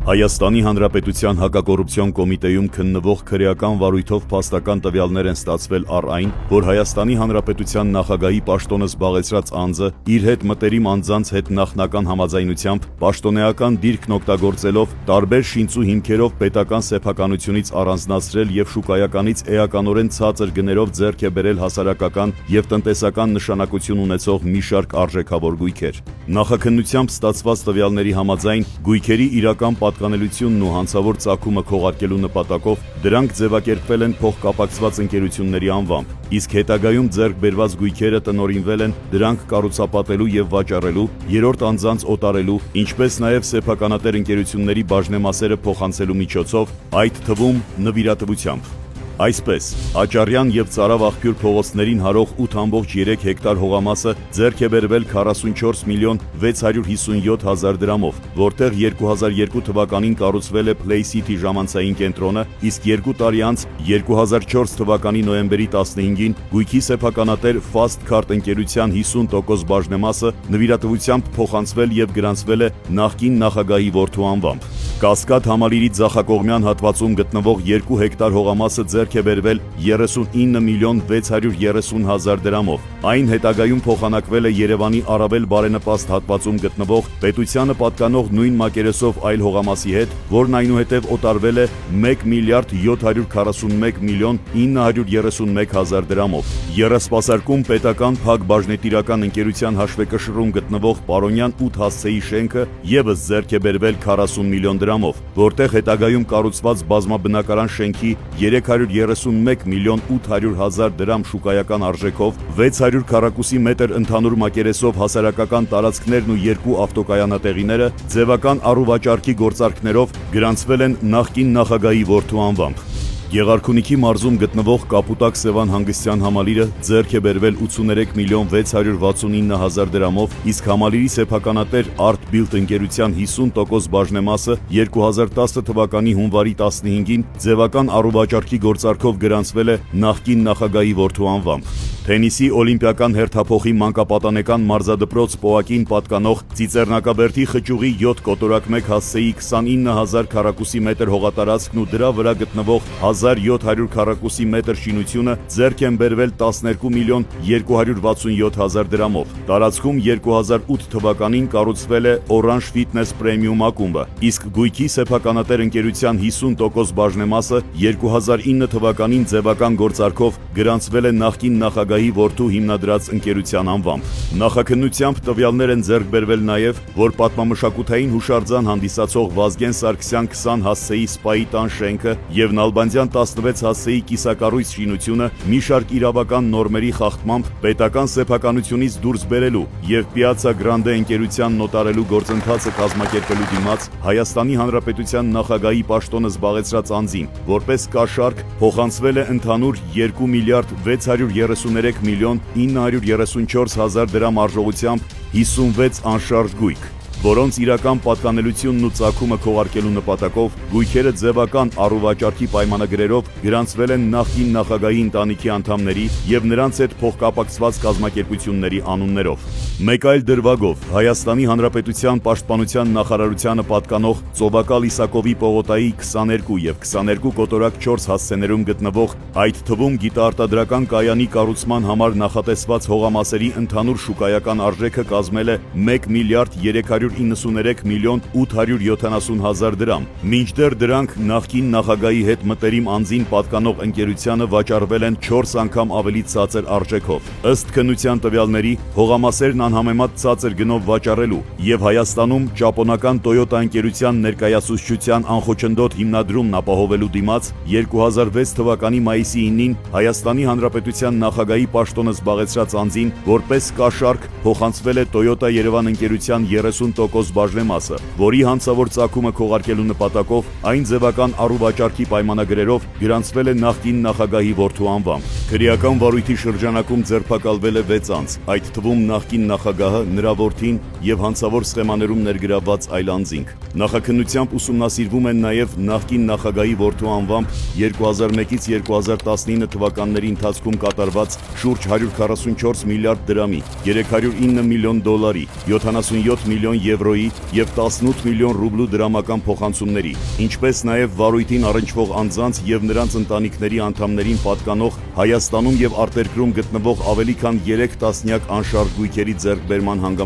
Հայաստանի Հանրապետության հակակոռուպցիոն կոմիտեում քննվող քրեական վարույթով փաստական տվյալներ են ստացվել առ այն, որ Հայաստանի Հանրապետության նախագահի պաշտոնը զբաղեցրած անձը իր հետ մտերիմ անձանց հետ նախնական համաձայնությամբ պաշտոնեական դիրքն օգտագործելով տարբեր շինծու հիմքերով պետական սեփականությունից առանձնացրել եւ շուկայականից էականորեն ցածր գներով ձեռք է բերել հասարակական եւ տնտեսական նշանակություն ունեցող մի շարք արժեքավոր գույքեր։ Նախաքննությամբ ստացված տվյալների համաձայն գույքերի իրական պատկանելությունն ու հանցավոր ծագումը քողարկելու նպատակով դրանք ձևակերպվել են փոխկապակցված ընկերությունների անվամբ, իսկ հետագայում ձեռք բերված գույքերը տնօրինվել են դրանք կառուցապատելու եւ վաճառելու, երրորդ անձանց օտարելու, ինչպես նաեւ սեփականատեր ընկերությունների բաժնեմասերը փոխանցելու միջոցով, այդ թվում նվիրատվությամբ։ Այսպես, Աճարյան եւ Ծարավ աղբյուր փողոցներին հարող 8.3 հեկտար հողամասը ձեռք է բերվել 44 միլիոն 657 հազար դրամով, որտեղ 2002 թվականին կառուցվել է Play City ժամանցային կենտրոնը, իսկ 2 տարի անց 2004 թվականի նոյեմբերի 15-ին գույքի սեփականատեր Fast Card ընկերության 50% բաժնեմասը նվիրատվությամբ փոխանցվել եւ գրանցվել է նախկին նախագահի որդու անվամբ։ Կասկադ համալիրի ձախակողմյան հատվածում գտնվող 2 հեկտար հողամասը ձեռք է բերվել 39 միլիոն 630 հազար դրամով։ Այն հետագայում փոխանակվել է Երևանի առավել բարենպաստ հատվածում գտնվող պետությանը պատկանող նույն մակերեսով այլ հողամասի հետ, որն այնուհետև օտարվել է 1 միլիարդ 741 միլիոն 931 հազար դրամով։ Եռասպասարկում պետական փակ բաժնետիրական ընկերության հաշվեկշռում գտնվող Պարոնյան 8 հասցեի շենքը ևս ձեռք է բերվել 40 միլիոն դրամով, որտեղ հետագայում կառուցված բազմաբնակարան շենքի 331 միլիոն 800 հազար դրամ շուկայական արժեքով 600 քառակուսի մետր ընդհանուր մակերեսով հասարակական տարածքներն ու 2 ավտոկայանատեղիները ձևական առուվաճառքի գործարքներով գրանցվել են նախկին նախագահի որդու անվամբ։ Գեղարքունիքի մարզում գտնվող Կապուտակ Սևան հանգստյան համալիրը ձեռք է բերվել 83 միլիոն 669 հազար դրամով, իսկ համալիրի սեփականատեր Art Build ընկերության 50% բաժնեմասը 2010 թվականի հունվարի 15-ին ձևական առուվաճառքի գործարքով գրանցվել է նախկին նախագահի որդու անվամբ։ Թենիսի օլիմպիական հերթափոխի մանկապատանեկան մարզադպրոց Պոակին պատկանող Ծիծեռնակաբերդի խճուղի 7 կոտորակ 1 հասցեի 29000 քառակուսի մետր հողատարածքն ու դրա վրա գտնվող 1700 քառակուսի մետր շինությունը ձեռք են բերվել 12 միլիոն 267 հազար դրամով։ Տարածքում 2008 թվականին կառուցվել է Orange Fitness Premium ակումբը, իսկ գույքի սեփականատեր ընկերության 50% բաժնեմասը 2009 թվականին ձևական գործարքով գրանցվել է նախկին նախագահի որդու հիմնադրած ընկերության անվամբ։ Նախաքննությամբ տվյալներ են ձեռք բերվել նաև, որ պատմամշակութային հուշարձան հանդիսացող Վազգեն Սարգսյան 20 հասցեի սպայի տան շենքը եւ Նալբանդյան 16 հասցեի կիսակառույց շինությունը մի շարք իրավական նորմերի խախտմամբ պետական սեփականությունից դուրս բերելու եւ Պիացա Գրանդե ընկերության նոտարելու գործընթացը կազմակերպելու դիմաց Հայաստանի Հանրապետության նախագահի պաշտոնը զբաղեցրած անձին, որպես կաշառք փոխանցվել է ընդհանուր 2 միլիարդ 633 միլիոն 934 հազար դրամ արժողությամբ 56 անշարժ գույք, որոնց իրական պատկանելությունն ու ծագումը քողարկելու նպատակով գույքերը ձևական առուվաճառքի պայմանագրերով գրանցվել են նախկին նախագահի ընտանիքի անդամների եւ նրանց հետ փոխկապակցված կազմակերպությունների անուններով։ Մեկ այլ դրվագով Հայաստանի Հանրապետության Պաշտպանության նախարարությանը պատկանող Ծովակալ Իսակովի պողոտայի 22 եւ 22 կոտորակ 4 հասցեներում գտնվող, այդ թվում գիտաարտադրական կայանի կառուցման համար նախատեսված հողամասերի ընդհանուր շուկայական արժեքը կազմել է 1 միլիարդ 393 միլիոն 870 հազար դրամ, մինչդեռ դրանք նախկին նախագահի հետ մտերիմ անձին պատկանող ընկերությանը վաճառվել են 4 անգամ ավելի ցածր արժեքով։ Ըստ քննության տվյալների, հողամասերն անհամեմատ ցածր գնով վաճառելու եւ Հայաստանում ճապոնական Toyota ընկերության ներկայացուցչության անխոչնդոտ հիմնադրումն ապահովելու դիմաց 2006 թվականի մայիսի 9-ին Հայաստանի Հանրապետության նախագահի պաշտոնը զբաղեցրած անձին որպես կաշառք փոխանցվել է Toyota Երևան ընկերության 30% բաժնեմասը, որի հանցավոր ծագումը քողարկելու նպատակով այն ձևական առուվաճառքի պայմանագրերով գրանցվել է նախկին նախագահի որդու անվամբ։ Քրեական վարույթի շրջանակում ձերբակալվել է 6 անձ, այդ թվում նախկին նախագահը, նրա որդին եւ հանցավոր սխեմաներում ներգրավված այլ անձինք։ Նախաքննությամբ ուսումնասիրվում են նաեւ նախկին նախագահի որդու անվամբ 2001-ից 2019 թվականների ընթացքում կատարված շուրջ 144 միլիարդ դրամի, 309 միլիոն դոլարի, 77 միլիոն եվրոյի և 18 միլիոն ռուբլու դրամական փոխանցումների, ինչպես նաև վարույթին առնչվող անձանց և նրանց ընտանիքների անդամներին պատկանող Հայաստանում և արտերկրում գտնվող ավելի քան 3 տասնյակ անշարժ գույքերի ձեռքբերման հանգամանքների